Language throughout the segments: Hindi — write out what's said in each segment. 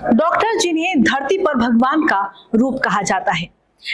डॉक्टर जिन्हें धरती पर भगवान का रूप कहा जाता है,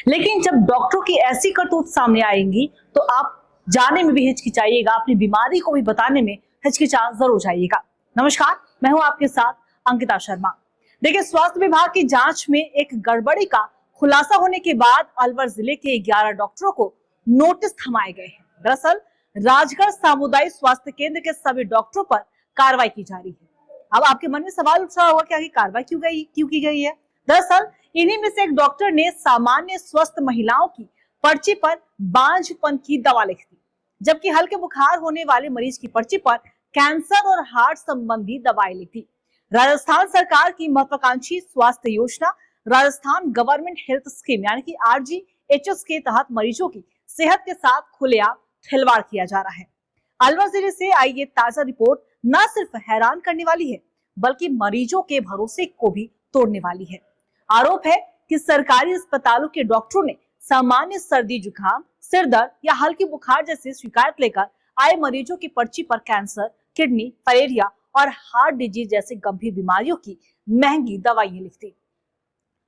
लेकिन जब डॉक्टरों की ऐसी करतूत सामने आएंगी तो आप जाने में भी हिचकिचाइएगा, अपनी बीमारी को भी बताने में हिचकिचा जरूर जाइएगा। नमस्कार, मैं हूं आपके साथ अंकिता शर्मा। देखिए, स्वास्थ्य विभाग की जांच में एक गड़बड़ी का खुलासा होने के बाद अलवर जिले के 11 डॉक्टरों को नोटिस थमाए गए हैं। दरअसल राजगढ़ सामुदायिक स्वास्थ्य केंद्र के सभी डॉक्टरों पर कार्रवाई की जा रही है। अब आपके मन में सवाल उठ रहा होगा कि आखिर कार्रवाई क्यों की गई है। दरअसल इन्हीं में से एक डॉक्टर ने सामान्य स्वस्थ महिलाओं की पर्ची पर बांझपन की दवा लिख दी, जबकि हल्के बुखार होने वाले मरीज की पर्ची पर कैंसर और हार्ट संबंधी दवाएं लिख दी। राजस्थान सरकार की महत्वाकांक्षी स्वास्थ्य योजना राजस्थान गवर्नमेंट हेल्थ स्कीम यानी कि RGHS के तहत मरीजों की सेहत के साथ खुलेआम खिलवाड़ किया जा रहा है। अलवर जिले से आई ये ताजा रिपोर्ट न सिर्फ हैरान करने वाली है, बल्कि मरीजों के भरोसे को भी तोड़ने वाली है। आरोप है कि सरकारी अस्पतालों के डॉक्टरों ने सामान्य सर्दी जुकाम, सिर दर्द या हल्की बुखार जैसी शिकायत लेकर आए मरीजों की पर्ची पर कैंसर, किडनी, फाइलेरिया और हार्ट डिजीज जैसे गंभीर बीमारियों की महंगी दवाइयां लिख दी।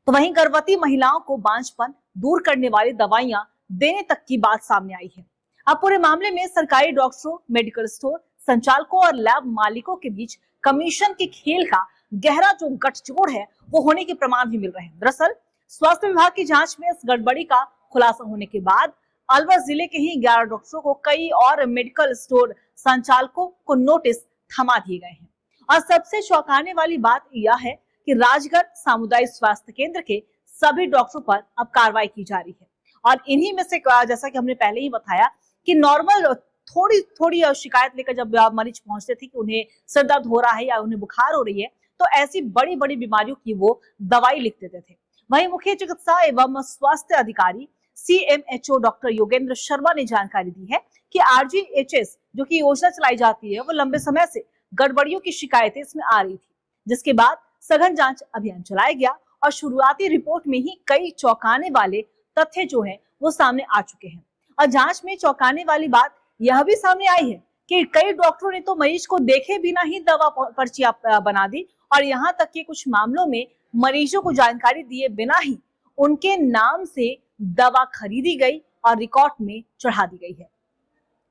तो वहीं गर्भवती महिलाओं को बांझपन दूर करने वाली दवाइयां देने तक की बात सामने आई है। अब पूरे मामले में सरकारी डॉक्टरों, मेडिकल स्टोर संचालकों और लैब मालिकों के बीच कमीशन के खेल का गहरा जो गठजोड़ है वो होने के प्रमाण भी मिल रहे हैं। दरअसल स्वास्थ्य विभाग की जांच में इस गड़बड़ी का खुलासा होने के बाद अलवर जिले के ही 11 डॉक्टरों को कई और मेडिकल स्टोर संचालकों को नोटिस थमा दिए गए हैं। और सबसे चौंकाने वाली बात यह है कि राजगढ़ सामुदायिक स्वास्थ्य केंद्र के सभी डॉक्टरों पर अब कार्रवाई की जा रही है। और इन्हीं में से जैसा कि हमने पहले ही बताया कि नॉर्मल थोड़ी शिकायत लेकर जब मरीज पहुंचते थे कि उन्हें सिर दर्द हो रहा है या उन्हें बुखार हो रही है, तो ऐसी बड़ी बड़ी बीमारियों की वो दवाई लिख देते थे। वहीं मुख्य चिकित्सा एवं स्वास्थ्य अधिकारी CMHO डॉक्टर योगेंद्र शर्मा ने जानकारी दी है कि RGHS जो की योजना चलाई जाती है वो लंबे समय से गड़बड़ियों की शिकायतें इसमें आ रही थी, जिसके बाद सघन जांच अभियान चलाया गया और शुरुआती रिपोर्ट में ही कई चौंकाने वाले तथ्य जो है वो सामने आ चुके हैं। और जांच में चौंकाने वाली बात यह भी सामने आई है कि कई डॉक्टरों ने तो मरीज को देखे बिना ही दवा पर्ची बना दी और यहाँ तक कि कुछ मामलों में मरीजों को जानकारी दिए बिना ही उनके नाम से दवा खरीदी गई और रिकॉर्ड में चढ़ा दी गई है।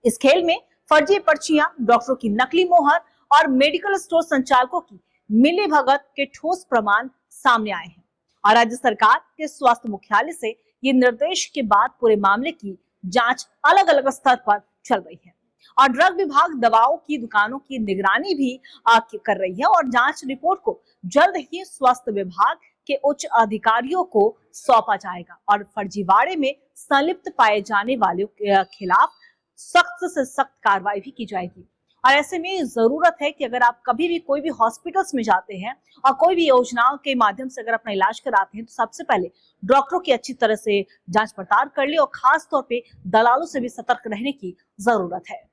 इस खेल में फर्जी पर्चियां, डॉक्टरों की नकली मोहर और मेडिकल स्टोर संचालकों की मिलीभगत के ठोस प्रमाण सामने आए हैं। और राज्य सरकार के स्वास्थ्य मुख्यालय से ये निर्देश के बाद पूरे मामले की जांच अलग अलग स्तर पर चल रही है और ड्रग विभाग दवाओं की दुकानों की निगरानी भी कर रही है और जांच रिपोर्ट को जल्द ही स्वास्थ्य विभाग के उच्च अधिकारियों को सौंपा जाएगा और फर्जीवाड़े में संलिप्त पाए जाने वालों के खिलाफ सख्त से सख्त कार्रवाई भी की जाएगी। और ऐसे में जरूरत है कि अगर आप कभी भी कोई भी हॉस्पिटल्स में जाते हैं और कोई भी योजनाओं के माध्यम से अगर अपना इलाज कराते हैं तो सबसे पहले डॉक्टरों की अच्छी तरह से जांच पड़ताल कर ले और खास तौर पे दलालों से भी सतर्क रहने की जरूरत है।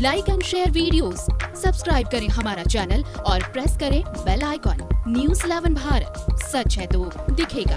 Like and share videos, subscribe करें हमारा चैनल और प्रेस करें बेल आइकॉन। News 11 भारत, सच है तो दिखेगा।